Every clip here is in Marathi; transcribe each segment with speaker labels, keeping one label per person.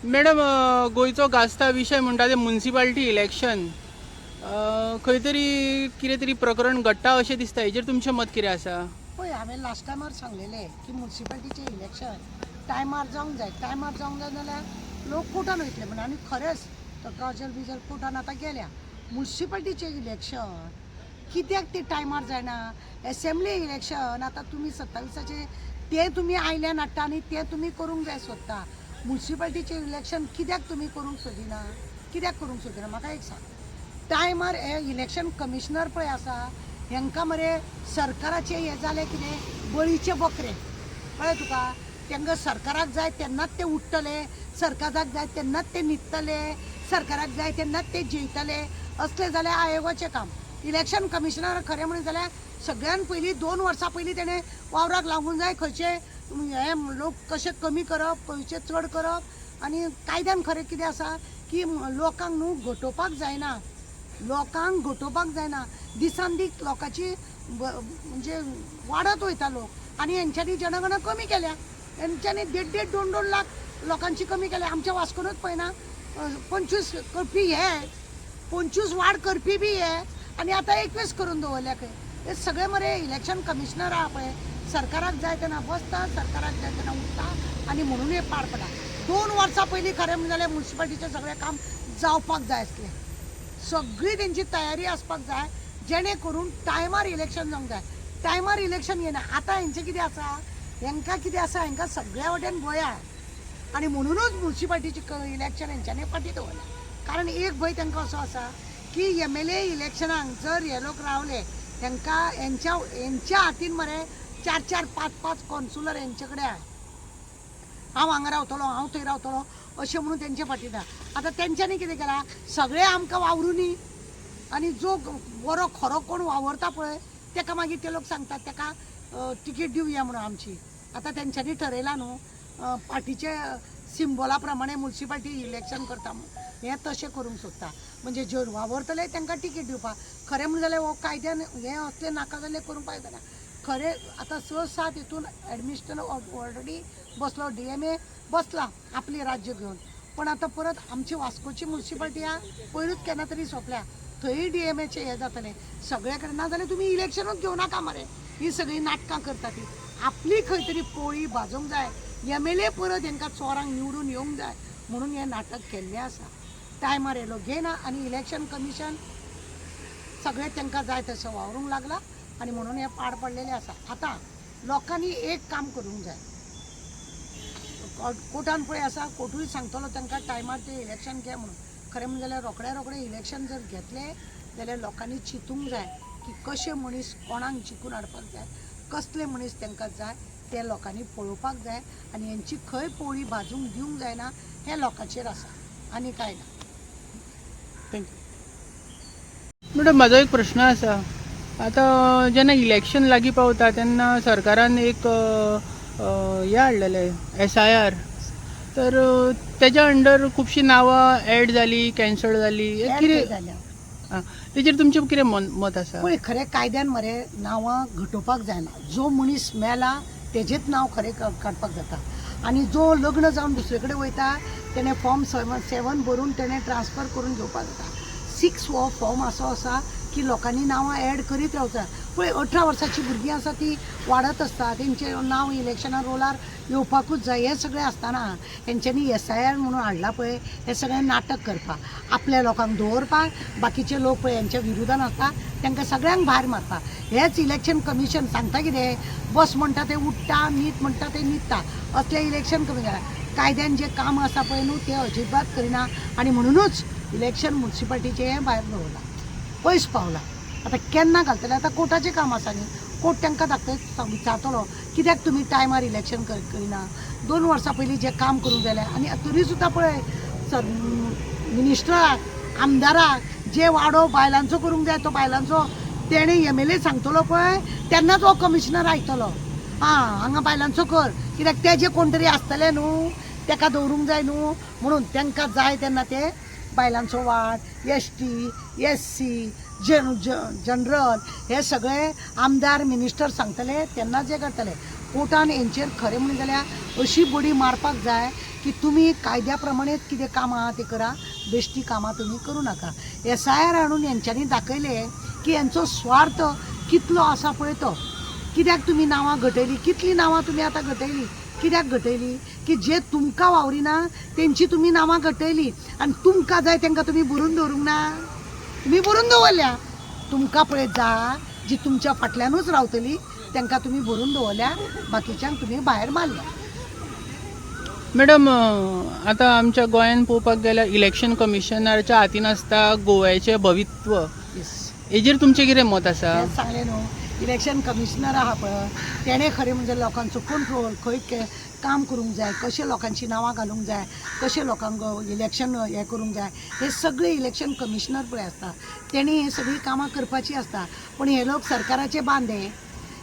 Speaker 1: मॅडम गोयचो गाजता विषय म्हणटा ते म्युनिसिपालिटी इलेक्शन खंय तरी कितें तरी प्रकरण घडटा अशें दिसता. हेजेर तुमचें मत कितें आसा?
Speaker 2: पळय हांवें लास्ट टायमार सांगलेलें की म्युन्सिपाल्टीचें इलेक्शन टायमार जावंक जाय. टायमार जावंक जाय जाल्यार लोक कोर्टान वयतले म्हणून आनी खरेंच तो काजल बिजल कोर्टान आतां गेल्या. म्युन्सिपाल्टीचें इलेक्शन कित्याक ते टायमार जायना? एसेंब्ली इलेक्शन आतां तुमी 27 ते तुमी आयल्यान हाडटा आनी ते तुमी करूंक जाय सोदता. म्युन्सिपाल्टीचें इलेक्शन कित्याक तुमी करूंक सोदिना? कित्याक करूंक सोदिना म्हाका एक सांग. टायमार हे इलेक्शन कमिशनर पळय आसा हेंकां मरे सरकाराचे हे जाले कितें बळीचे बकरे कळ्ळें तुका. तांकां सरकाराक जाय तेन्नाच ते उठतले, सरकाराक जाय तेन्नाच ते न्हिदतले, सरकाराक जाय तेन्नाच ते जेयतले. असले जाल्यार आयोगाचें काम. इलेक्शन कमिशनर खरें म्हणून जाल्यार सगळ्यान पयलीं 2 वर्सां पयलीं तेणें वावराक लागूंक जाय. खंयचे हे लोक कशे कमी करप, खंयचे चड करप. आनी कायद्यान खरें कितें आसा की लोकांक न्हू घटोवपाक जायना. लोकांक घटोवपाक जायना. दिसान दीस लोकांची म्हणजे वाडत वयता लोक आनी हेंच्यांनी जनगणना कमी केल्या. हेंच्यांनी 1.5-2 लाख लोकांची कमी केल्या. आमच्या वास्कोनूच पळयना 25 करपी हे 25 वाड करपी बी हे आनी आतां 21 करून दवरल्या खंय. हे सगळे मरे इलेक्शन कमिशनर आहा पळय सरकाराक जाय तेन्ना बसता, सरकाराक जाय तेन्ना उठता आनी म्हणून हे पाड पडला. 2 वर्सां पयलीं खरें म्हणलें जाल्यार म्युन्सिपाल्टीचें सगळें काम जावपाक जाय आसलें. सगळी तेंची तयारी आसपाक जाय जेणे करून टायमार इलेक्शन जावंक जाय. टायमार इलेक्शन येना. आतां हेंचें कितें आसा, हेंकां कितें आसा, हेंकां सगळ्या वटेन भंय आनी म्हणूनच म्युन्सिपाल्टीचें इलेक्शन हेंच्यांनी फाटीं दवरलें. कारण एक भंय तांकां असो आसा की MLA इलेक्शनाक जर हे लोक रावले तांकां हेंच्या हातीन मरे 4-4, 5-5 कॉन्सुलर हेंचे कडेन आहा. हांव हांगा रावतलो, हांव थंय रावतलो अशें म्हणून तेंचे फाटीं दा. आतां तेंच्यांनी कितें केलां, सगळे आमकां वावरुनी आनी जो बरो खरो कोण वावरता पळय ताका मागीर ते लोक सांगतात ताका तिकीट दिवया म्हणून आमची. आतां तेंच्यांनी ठरयलां न्हू पार्टीचे सिंबला प्रमाणे म्युन्सिपाल्टी इलेक्शन करता हें तशें करूंक सोदता. म्हणजे जे वावरतले तांकां तिकीट दिवपाक. खरें म्हणलें जाल्यार हो कायद्यान हें असलें नाका जाल्लें करूंक पावयना. खरें आतां 6-7 हितून एडमिनिस्ट्रेटर ऑलरेडी बसलो, DMA बसला आपली राज्य घेवन. पण आतां परत आमची वास्कोची म्युन्सिपाल्टी आहा पयरूच केन्ना तरी सोंपल्या. थंय DMAचे हे जातले सगळे कडेन. ना जाल्यार तुमी इलेक्शनूच घेवं नाका मरे. ही सगळी नाटकां करता ती. आपली खंय तरी पोळी भाजोवंक जाय. MLA परत हेंकां चोरांक निवडून येवंक जाय म्हणून हें नाटक केल्लें आसा. टायमार येयलो घेयना आनी इलेक्शन कमिशन सगळें तांकां जाय तसो वावरूंक लागला आनी म्हणून हें पाड पडलेलें आसा. आतां लोकांनी एक काम करूंक जाय. कोर्टान पळय आसा, कोर्टूय सांगतलो तांकां टायमार ते इलेक्शन घे म्हणून. खरें म्हणजे जाल्यार रोखडे इलेक्शन जर घेतले जाल्यार लोकांनी चिंतूंक जाय की कशे मनीस कोणाक जिखून हाडपाक जाय, कसले मनीस तांकां जाय ते लोकांनी पळोवपाक जाय आनी हेंची खंय पोळी भाजूंक दिवंक जायना हें लोकांचेर आसा आनी कांय ना.
Speaker 1: थँक्यू. मॅडम म्हाजो एक प्रश्न आसा. आतां जेन्ना इलेक्शन लागीं पावता तेन्ना सरकारान एक हें हाडलेलें SIR. तर तेज्या अंडर खुबशीं नांवां एड जालीं, कॅन्सल जालीं. कितें तेजेर तुमचें कितें मत आसा?
Speaker 2: पळय खरें कायद्यान मरे नांवां घटोवपाक जायना. जो मनीस मेला तेजेंच नांव खरें काडपाक जाता. आनी जो लग्न जावन दुसरे कडेन वयता तेणें फॉर्म 7 भरून तेणें ट्रान्सफर करून घेवपाक जाता. 6 हो फॉर्म असो आसा की लोकांनी नांवां एड करीत रावता. पळय 18 वर्सांची भुरगीं आसा ती वाडत आसता, तेंचें नांव इलेक्शना रोलार येवपाकूच जाय. हें सगळें आसतना हेंच्यांनी SIR म्हणून हाडला पळय हें सगळें नाटक करपाक. आपल्या लोकांक दवरपाक, बाकीचे लोक पळय हेंच्या विरोधान आसता तांकां सगळ्यांक भायर मारता. हेंच इलेक्शन कमिशन सांगता कितें, बस म्हणटा तें उठ्ठा, न्हीद म्हणटा तें न्हिदता. असलें इलेक्शन कमिशन कायद्यान जें काम आसा पळय न्हू तें अजिबात करिना आनी म्हणूनच इलेक्शन म्युन्सिपाल्टीचें हें भायर दवरलां, पयस पावलां. आतां केन्ना घालतले? आतां कोर्टाचें काम आसा न्ही. कोर्ट तांकां विचारतलो कित्याक तुमी टायमार इलेक्शन करिना. 2 वर्सां पयलीं जें काम करूंक जालें आनी तरी सुद्दां पळय मिनिस्टराक, आमदाराक जे वाडो बायलांचो करूंक जाय तो बायलांचो तेणें MLA सांगतलो पळय तेन्नाच हो कमिशनर आयकतलो. हांगा बायलांचो कर कित्याक ते जे कोण तरी आसतले न्हू ताका दवरूंक जाय न्हू म्हणून तांकां जाय तेन्ना ते बायलांचो वाड, ST, SC, जनरल हे सगळे आमदार मिनिस्टर सांगतले तेन्ना जे करतले. कोर्टान हेंचेर खरें म्हणून जाल्यार अशी बडी मारपाक जाय की तुम्ही कायद्याप्रमाणेच कितें कामां आहा ते करा, बेश्टी कामां तुम्ही करू नाका. SIR हाडून यांच्यांनी दाखयले की यांचो स्वार्थ कितलो आसा पळय तो. कित्याक तुम्ही नांवां घटयली, कितलीं नांवां तुम्ही आतां घटयली, कित्याक घटयली की जे तुमकां वावरिना तेंची तुम्ही नांवां घटयली आनी तुमकां जाय तांकां तुम्ही बरोवन दवरूंक ना. तुम्ही बरोवन दवरल्या. तुमकां पळय जाय जी तुमच्या फाटल्यानूच रावतली तांकां तुम्ही बरोवन दवरल्या, बाकीच्यांक तुम्ही भायर मारल्या.
Speaker 1: मॅडम आता आमच्या गोंयान पळोवपाक गेल्यार इलेक्शन कमिशनराच्या हातीन आसता गोव्याचें भवित्व. हेजेर तुमचें कितें मत आसा?
Speaker 2: तेंच सांगलें न्हू, इलेक्शन कमिशनर आहा पळय तेणें खरें म्हणजे लोकांचो कंट्रोल खंय काम करूंक जाय, कशें लोकांची नांवां घालूंक जाय, कशें लोकांक इलेक्शन हें करूंक जाय, हे सगळे इलेक्शन कमिशनर पळय आसता. तेणी हें सगळीं कामां करपाची आसता. पूण हे लोक सरकाराचे बांदे.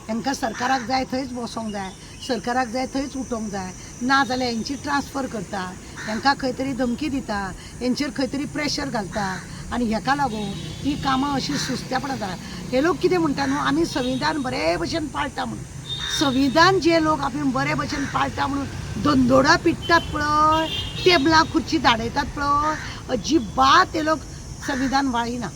Speaker 2: हांकां सरकाराक जाय थंयच बसोंक जाय, सरकाराक जाय थंयच उठोवंक जाय, ना जाल्यार हेंची ट्रान्सफर करता, हांकां खंय तरी धमकी दिता, हेंचेर खंय तरी प्रेशर घालता आनी हेका लागून ही कामां अशीं सुस्तेपणां जाता. हे लोक कितें म्हणटा न्हू, आमी संविधान बरे भशेन पाळटा म्हणून. संविधान जे लोक आमी बरे भशेन पाळटा म्हणून धंदोडा पिट्टात पळय, टेबलां खुर्ची धाडयतात पळय, अजिबात हे लोक संविधान वाळिना.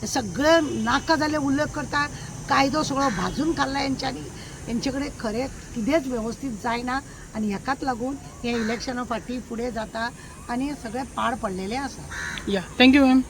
Speaker 2: हे सगळे नाका जाल्ले उल्लेख करता. कायदो सगळो भाजून काडला हेंच्यांनी. हेंचे कडेन खरें कितेंच वेवस्थीत जायना आनी हेकाच लागून हे इलेक्शना फाटीं फुडें जाता आनी सगळें पाड पडलेलें आसा.
Speaker 1: या थँक्यू मॅम.